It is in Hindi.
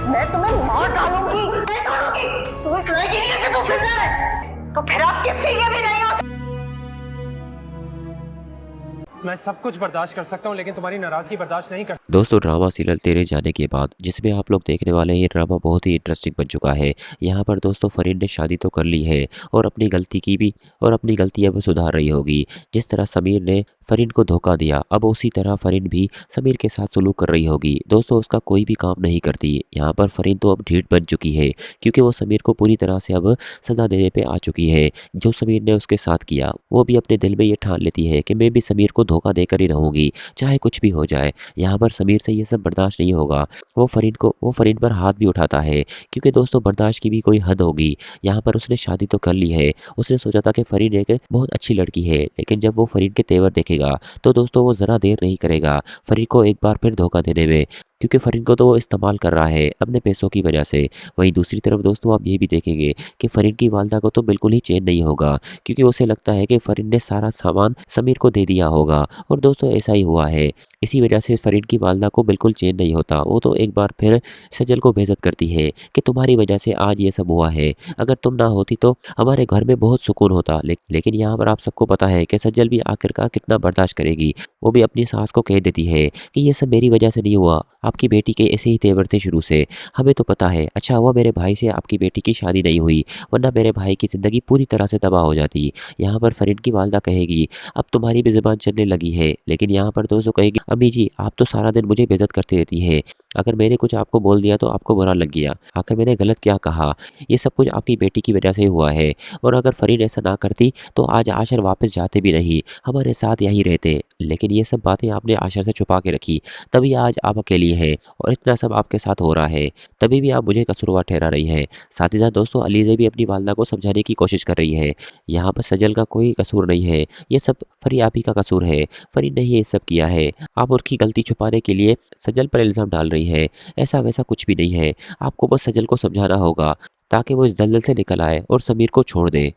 मैं तुम्हें मार डालूंगी, मैं छोड़ूंगी। तुम इस लायक ही नहीं है कि तू गुजर, तो फिर आप किसी के भी नहीं हो। मैं सब कुछ बर्दाश्त कर सकता हूँ लेकिन तुम्हारी नाराजगी बर्दाश्त नहीं कर। दोस्तों ड्रामा सीरियल तेरे जाने के बाद जिसमें आप लोग देखने वाले हैं, ये ड्रामा बहुत ही इंटरेस्टिंग बन चुका है। यहाँ पर दोस्तों फरीन ने शादी तो कर ली है और अपनी गलती की भी, और अपनी गलती अब सुधार रही होगी। जिस तरह समीर ने फरीन को धोखा दिया, अब उसी तरह फरीन भी समीर के साथ सलूक कर रही होगी। दोस्तों उसका कोई भी काम नहीं करती। यहाँ पर फरीन तो अब ढीठ बन चुकी है क्योंकि वो समीर को पूरी तरह से अब सजा देने पे आ चुकी है। जो समीर ने उसके साथ किया वो भी अपने दिल में ये ठान लेती है कि मैं भी समीर को धोखा देकर ही रहूंगी, चाहे कुछ भी हो जाए। यहाँ पर समीर से ये सब बर्दाश्त नहीं होगा। वो फरीन पर हाथ भी उठाता है क्योंकि दोस्तों बर्दाश्त की भी कोई हद होगी। यहाँ पर उसने शादी तो कर ली है, उसने सोचा था कि फरीन एक बहुत अच्छी लड़की है, लेकिन जब वो फरीन के तेवर देखेगा तो दोस्तों वो जरा देर नहीं करेगा फरीन को एक बार फिर धोखा देने में, क्योंकि फरीन को तो वो इस्तेमाल कर रहा है अपने पैसों की वजह से। वहीं दूसरी तरफ दोस्तों आप ये भी देखेंगे कि फरीन की वालदा को तो बिल्कुल ही चैन नहीं होगा क्योंकि उसे लगता है कि फरीन ने सारा सामान समीर को दे दिया होगा, और दोस्तों ऐसा ही हुआ है। इसी वजह से फरीन की वालदा को बिल्कुल चैन नहीं होता। वो तो एक बार फिर सजल को बेइज्जत करती है कि तुम्हारी वजह से आज ये सब हुआ है, अगर तुम ना होती तो हमारे घर में बहुत सुकून होता। लेकिन यहाँ पर आप सबको पता है कि सजल भी आखिरकार कितना बर्दाश्त करेगी। वो भी अपनी सास को कह देती है कि ये सब मेरी वजह से नहीं हुआ, आपकी बेटी के ऐसे ही तेवर थे शुरू से, हमें तो पता है। अच्छा हुआ मेरे भाई से आपकी बेटी की शादी नहीं हुई, वरना मेरे भाई की ज़िंदगी पूरी तरह से तबाह हो जाती। यहाँ पर फरीन की वालदा कहेगी अब तुम्हारी भी ज़ुबान चलने लगी है, लेकिन यहाँ पर दोस्तों कहेगी अम्मी जी आप तो सारा दिन मुझे बेइज्जत करती रहती है, अगर मैंने कुछ आपको बोल दिया तो आपको बुरा लग गया, आखिर मैंने गलत क्या कहा, ये सब कुछ आपकी बेटी की वजह से हुआ है। और अगर फरीन ऐसा ना करती तो आज आशर वापस जाते भी नहीं, हमारे साथ यहीं रहते। लेकिन ये सब बातें आपने आशर से छुपा के रखी, तभी आज आप अकेली हैं और इतना सब आपके साथ हो रहा है, तभी भी आप मुझे कसूरवार ठहरा रही हैं। साथ ही साथ दोस्तों अलीज़ा भी अपनी वालदा को समझाने की कोशिश कर रही है। यहाँ पर सजल का कोई कसूर नहीं है, ये सब फरी आप ही का कसूर है, फरी ने ये सब किया है। आप उसकी गलती छुपाने के लिए सजल पर इल्ज़ाम डाल रही है, ऐसा वैसा कुछ भी नहीं है। आपको बस सजल को समझाना होगा ताकि वो इस दलदल से निकल आए और समीर को छोड़ दे।